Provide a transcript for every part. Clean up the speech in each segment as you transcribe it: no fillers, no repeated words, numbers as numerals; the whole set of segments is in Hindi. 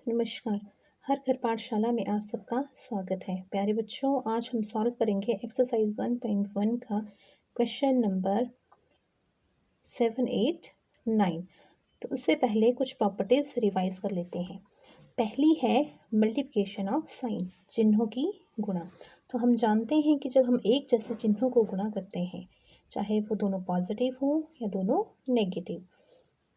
नमस्कार। हर घर पाठशाला में आप सबका स्वागत है। प्यारे बच्चों, आज हम सॉल्व करेंगे एक्सरसाइज 1.1 का क्वेश्चन नंबर 7, 8, 9। तो उससे पहले कुछ प्रॉपर्टीज रिवाइज कर लेते हैं। पहली है मल्टीप्लिकेशन ऑफ साइन, चिन्हों की गुणा। तो हम जानते हैं कि जब हम एक जैसे चिन्हों को गुणा करते हैं, चाहे वो दोनों पॉजिटिव हो या दोनों नेगेटिव,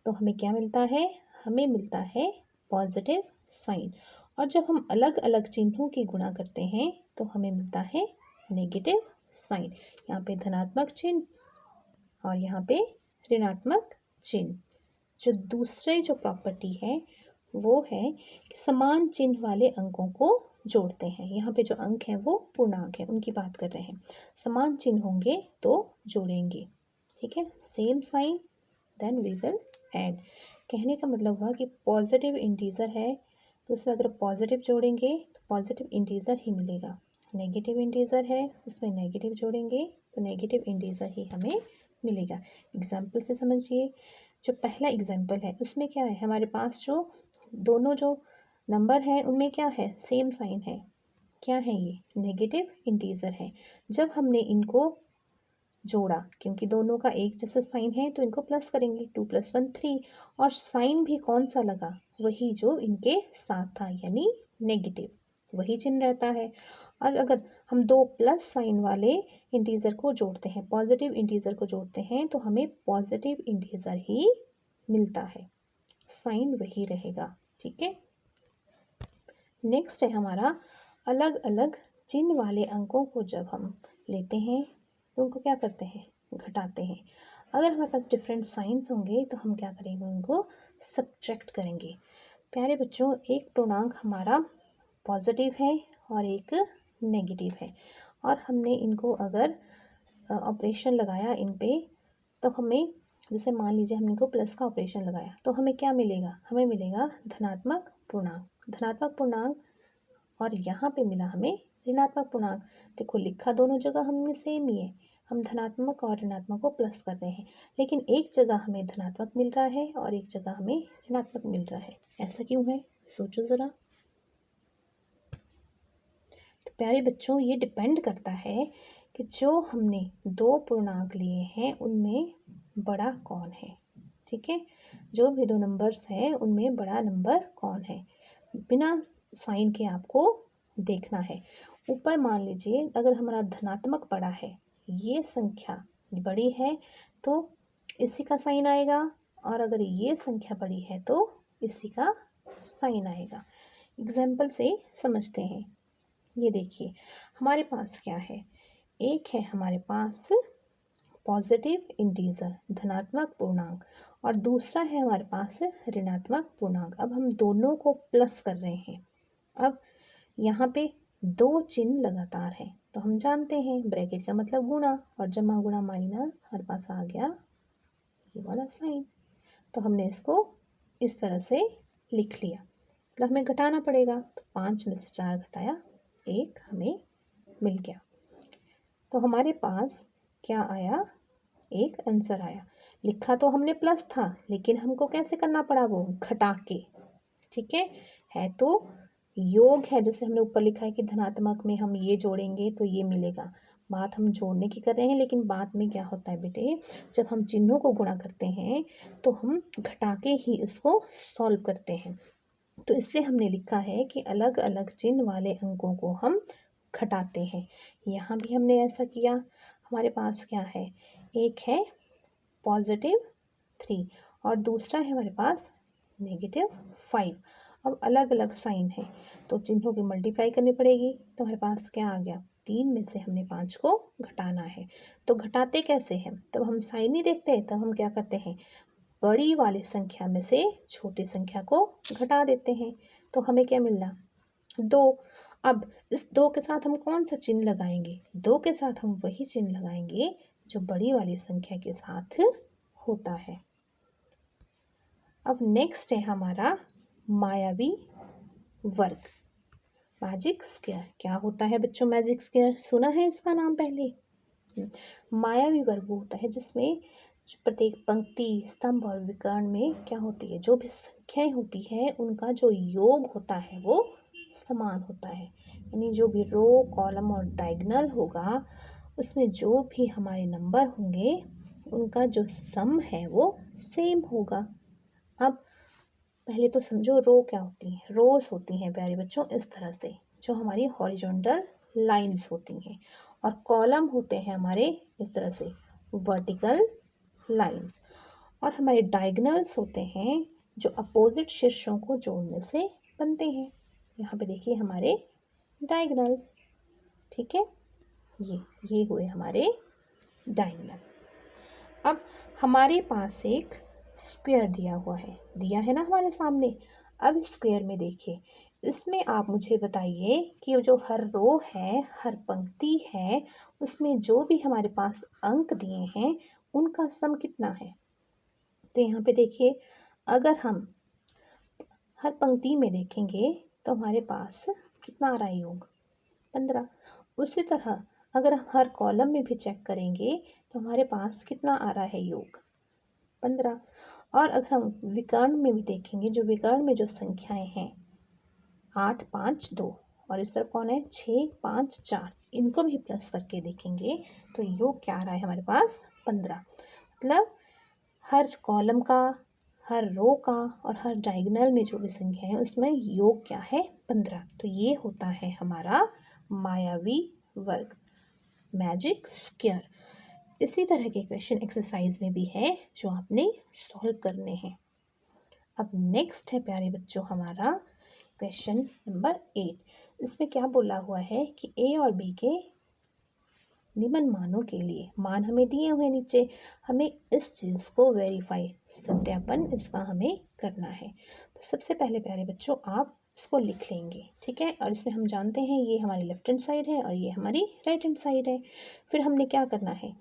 तो हमें क्या मिलता है? हमें मिलता है पॉजिटिव साइन। और जब हम अलग अलग चिन्हों की गुणा करते हैं तो हमें मिलता है नेगेटिव साइन। यहाँ पे धनात्मक चिन्ह और यहाँ पे ऋणात्मक चिन्ह। जो दूसरी जो प्रॉपर्टी है वो है कि समान चिन्ह वाले अंकों को जोड़ते हैं। यहाँ पे जो अंक हैं वो पूर्णांक हैं, उनकी बात कर रहे हैं। समान चिन्ह होंगे तो जोड़ेंगे, ठीक है। Same sign then we will add. कहने का मतलब हुआ कि पॉजिटिव इंटीजर है तो उसमें अगर पॉजिटिव जोड़ेंगे तो पॉजिटिव इंटीजर ही मिलेगा। नेगेटिव इंटीजर है उसमें नेगेटिव जोड़ेंगे तो नेगेटिव इंटीजर ही हमें मिलेगा। एग्जाम्पल से समझिए। जो पहला एग्जाम्पल है उसमें क्या है, हमारे पास जो दोनों जो नंबर हैं उनमें क्या है? सेम साइन है। क्या है ये? नेगेटिव इंटीजर है। जब हमने इनको जोड़ा, क्योंकि दोनों का एक जैसा साइन है तो इनको प्लस करेंगे। 2 + 1 3। और साइन भी कौन सा लगा? वही जो इनके साथ था, यानी नेगेटिव, वही चिन्ह रहता है। और अगर हम दो प्लस साइन वाले इंटीजर को जोड़ते हैं, पॉजिटिव इंटीजर को जोड़ते हैं, तो हमें पॉजिटिव इंटीजर ही मिलता है, साइन वही रहेगा, ठीक है। नेक्स्ट है हमारा अलग अलग चिन्ह वाले अंकों को जब हम लेते हैं तो उनको क्या करते हैं? घटाते हैं। अगर हमारे पास डिफरेंट साइंस होंगे तो हम क्या करेंगे? उनको सब्ट्रैक्ट करेंगे। प्यारे बच्चों, एक पूर्णांक हमारा पॉजिटिव है और एक नेगेटिव है, और हमने इनको अगर ऑपरेशन लगाया इन पे, तो हमें, जैसे मान लीजिए हमने इनको प्लस का ऑपरेशन लगाया, तो हमें क्या मिलेगा? हमें मिलेगा धनात्मक पूर्णांक। धनात्मक पूर्णांक, और यहाँ पे मिला हमें ऋणात्मक पूर्णांक। देखो, लिखा दोनों जगह हमने सेम ही है। हम धनात्मक और ऋणात्मक को प्लस कर रहे हैं, लेकिन एक जगह हमें धनात्मक मिल रहा है और एक जगह हमें ऋणात्मक मिल रहा है। ऐसा क्यों है? सोचो ज़रा। तो प्यारे बच्चों, ये डिपेंड करता है कि जो हमने दो पूर्णांक लिए हैं उनमें बड़ा कौन है, ठीक है। जो भी दो नंबर्स हैं उनमें बड़ा नंबर कौन है, बिना साइन के आपको देखना है। ऊपर मान लीजिए अगर हमारा धनात्मक बड़ा है, ये संख्या बड़ी है तो इसी का साइन आएगा, और अगर ये संख्या बड़ी है तो इसी का साइन आएगा। एग्जाम्पल से समझते हैं। ये देखिए, हमारे पास क्या है? एक है हमारे पास पॉजिटिव इंटीजर, धनात्मक पूर्णांक, और दूसरा है हमारे पास ऋणात्मक पूर्णांक। अब हम दोनों को प्लस कर रहे हैं। अब यहाँ पे दो चिन्ह लगातार हैं, तो हम जानते हैं ब्रैकेट का मतलब गुणा, और जमा गुणा माइनस हमारे पास आ गया ये वाला साइन। तो हमने इसको इस तरह से लिख लिया। मतलब हमें घटाना पड़ेगा, तो 5 में से 4 घटाया 1 हमें मिल गया। तो हमारे पास क्या आया? एक आंसर आया। लिखा तो हमने प्लस था, लेकिन हमको कैसे करना पड़ा? वो घटा के, ठीक है तो योग है। जैसे हमने ऊपर लिखा है कि धनात्मक में हम ये जोड़ेंगे तो ये मिलेगा। बात हम जोड़ने की कर रहे हैं, लेकिन बात में क्या होता है बेटे, जब हम चिन्हों को गुणा करते हैं तो हम घटा के ही इसको सॉल्व करते हैं। तो इसलिए हमने लिखा है कि अलग अलग चिन्ह वाले अंकों को हम घटाते हैं। यहाँ भी हमने ऐसा किया। हमारे पास क्या है? एक है +3 और दूसरा है हमारे पास -5। अब अलग अलग साइन है तो चिन्हों की मल्टीप्लाई करनी पड़ेगी। तो हमारे पास क्या आ गया? 3 में से हमने 5 को घटाना है। तो घटाते कैसे हैं? तब हम साइन नहीं देखते, तब हम क्या करते हैं? बड़ी वाली संख्या में से छोटी संख्या को घटा देते हैं। तो हमें क्या मिला? 2। अब इस 2 के साथ हम कौन सा चिन्ह लगाएंगे? 2 के साथ हम वही चिन्ह लगाएंगे जो बड़ी वाली संख्या के साथ होता है। अब नेक्स्ट है हमारा मायावी वर्ग, मैजिक स्क्वायर। क्या होता है बच्चों मैजिक स्क्वायर? सुना है इसका नाम पहले? मायावी वर्ग वो होता है जिसमें प्रत्येक पंक्ति, स्तंभ और विकर्ण में क्या होती है? जो भी संख्याएं होती है उनका जो योग होता है वो समान होता है, यानी जो भी रो कॉलम और डायगोनल होगा उसमें जो भी हमारे नंबर होंगे उनका जो सम है वो सेम होगा। अब पहले तो समझो रो क्या होती हैं। रोज होती हैं प्यारे बच्चों इस तरह से, जो हमारी हॉरिजॉन्टल लाइंस होती हैं, और कॉलम होते हैं हमारे इस तरह से वर्टिकल लाइंस, और हमारे डायगोनल्स होते हैं जो अपोजिट शीर्षों को जोड़ने से बनते हैं। यहाँ पे देखिए हमारे डायगोनल, ठीक है, ये हुए हमारे डायगोनल। अब हमारे पास एक स्क्वायर दिया है ना हमारे सामने। अब स्क्वायर में देखिए, इसमें आप मुझे बताइए कि जो हर रो है, हर पंक्ति है, उसमें जो भी हमारे पास अंक दिए हैं उनका सम कितना है। तो यहाँ पे देखिए, अगर हम हर पंक्ति में देखेंगे तो हमारे पास कितना आ रहा है योग, 15। उसी तरह अगर हम हर कॉलम में भी चेक करेंगे तो हमारे पास कितना आ रहा है योग, 15। और अगर हम विकर्ण में भी देखेंगे, जो विकर्ण में जो संख्याएं हैं 8 5 2, और इस तरफ कौन है 6 5 4, इनको भी प्लस करके देखेंगे तो योग क्या आ रहा है हमारे पास, 15। मतलब हर कॉलम का, हर रो का और हर डायगोनल में जो भी संख्या है उसमें योग क्या है, 15। तो ये होता है हमारा मायावी वर्ग, मैजिक स्क्वायर। इसी तरह के क्वेश्चन एक्सरसाइज में भी है जो आपने सॉल्व करने हैं। अब नेक्स्ट है प्यारे बच्चों हमारा क्वेश्चन नंबर 8। इसमें क्या बोला हुआ है कि ए और बी के निम्न मानों के लिए, मान हमें दिए हुए नीचे, हमें इस चीज़ को वेरीफाई, सत्यापन इसका हमें करना है। तो सबसे पहले प्यारे बच्चों आप इसको लिख लेंगे, ठीक है। और इसमें हम जानते हैं ये हमारी लेफ्ट हैंड साइड है और ये हमारी राइट हैंड साइड है। फिर हमने क्या करना है,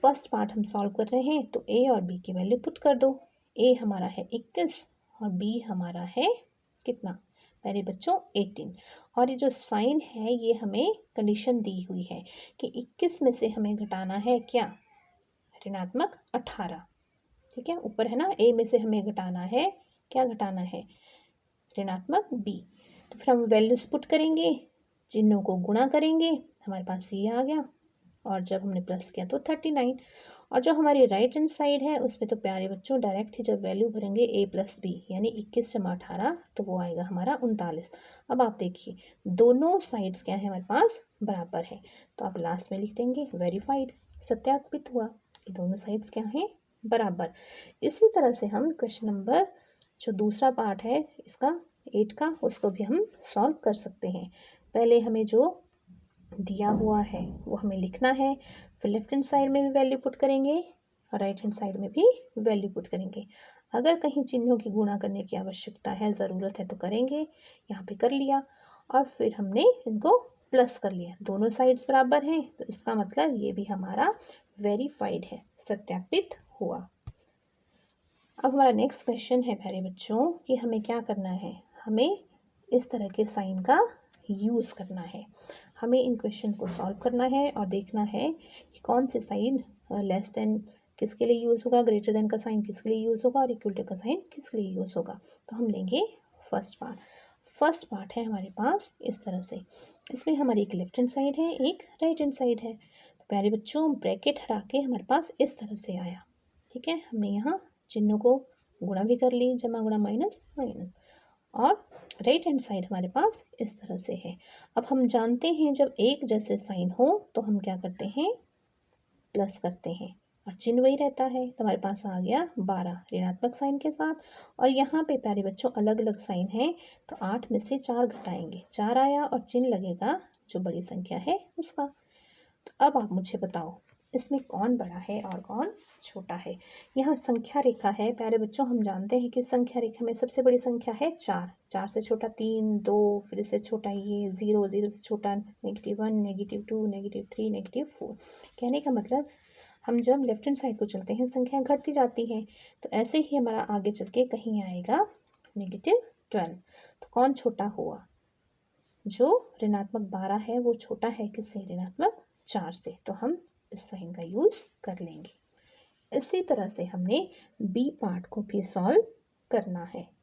फर्स्ट पार्ट हम सॉल्व कर रहे हैं तो ए और बी की वैल्यू पुट कर दो। ए हमारा है 21 और बी हमारा है कितना मेरे बच्चों 18। और ये जो साइन है ये हमें कंडीशन दी हुई है कि 21 में से हमें घटाना है क्या, ऋणात्मक 18, ठीक है। ऊपर है ना, ए में से हमें घटाना है, क्या घटाना है, ऋणात्मक बी। तो फिर हम वैल्यूज पुट करेंगे, चिन्हों को गुणा करेंगे, हमारे पास ये आ गया, और जब हमने प्लस किया तो 39। और जो हमारी राइट हैंड साइड है उसमें तो प्यारे बच्चों डायरेक्ट ही जब वैल्यू भरेंगे a प्लस बी, यानी 21 जमा 18 तो वो आएगा हमारा 39। अब आप देखिए दोनों साइड्स क्या है हमारे पास, बराबर है, तो आप लास्ट में लिख देंगे वेरीफाइड, सत्यापित हुआ कि दोनों साइड्स क्या हैं, बराबर। इसी तरह से हम क्वेश्चन नंबर जो दूसरा पार्ट है इसका 8 का, उसको भी हम सॉल्व कर सकते हैं। पहले हमें जो दिया हुआ है वो हमें लिखना है, फिर लेफ्ट हैंड साइड में भी वैल्यू पुट करेंगे और राइट हैंड साइड में भी वैल्यू पुट करेंगे। अगर कहीं चिन्हों की गुणा करने की आवश्यकता है, ज़रूरत है तो करेंगे, यहाँ पे कर लिया। और फिर हमने इनको प्लस कर लिया, दोनों साइड्स बराबर हैं तो इसका मतलब ये भी हमारा वेरीफाइड है, सत्यापित हुआ। अब हमारा नेक्स्ट क्वेश्चन है प्यारे बच्चों कि हमें क्या करना है, हमें इस तरह के साइन का यूज़ करना है। हमें इन क्वेश्चन को सॉल्व करना है और देखना है कि कौन से साइन लेस देन किसके लिए यूज़ होगा, ग्रेटर देन का साइन किसके लिए यूज़ होगा और इक्वल टू का साइन किसके लिए यूज़ होगा। तो हम लेंगे फर्स्ट पार्ट है हमारे पास इस तरह से, इसमें हमारी एक लेफ्ट हैंड साइड है, एक राइट हैंड साइड है। तो प्यारे बच्चों ब्रैकेट हटा के हमारे पास इस तरह से आया, ठीक है। हमने यहाँ चिन्हों को गुणा भी कर ली, जमा गुणा माइनस माइनस, और राइट हैंड साइड हमारे पास इस तरह से है। अब हम जानते हैं जब एक जैसे साइन हो तो हम क्या करते हैं, प्लस करते हैं और चिन्ह वही रहता है। तो हमारे पास आ गया 12 ऋणात्मक साइन के साथ, और यहाँ पे प्यारे बच्चों अलग अलग साइन है तो 8 में से 4 घटाएंगे, 4 आया और चिन्ह लगेगा जो बड़ी संख्या है उसका। तो अब आप मुझे बताओ इसमें कौन बड़ा है और कौन छोटा है। यहाँ संख्या रेखा है प्यारे बच्चों, हम जानते हैं कि संख्या रेखा में सबसे बड़ी संख्या है 4, 4 से छोटा 3, 2, फिर इससे छोटा ये 0, 0 से छोटा -1, -2, -3, -4। कहने का मतलब हम जब लेफ्ट हैंड साइड को चलते हैं संख्या घटती जाती है, तो ऐसे ही हमारा आगे चल के कहीं आएगा -12। तो कौन छोटा हुआ, जो ऋणात्मक 12 है वो छोटा है किससे, ऋणात्मक 4 से। तो हम इस साइन का यूज़ कर लेंगे। इसी तरह से हमने बी पार्ट को भी सॉल्व करना है।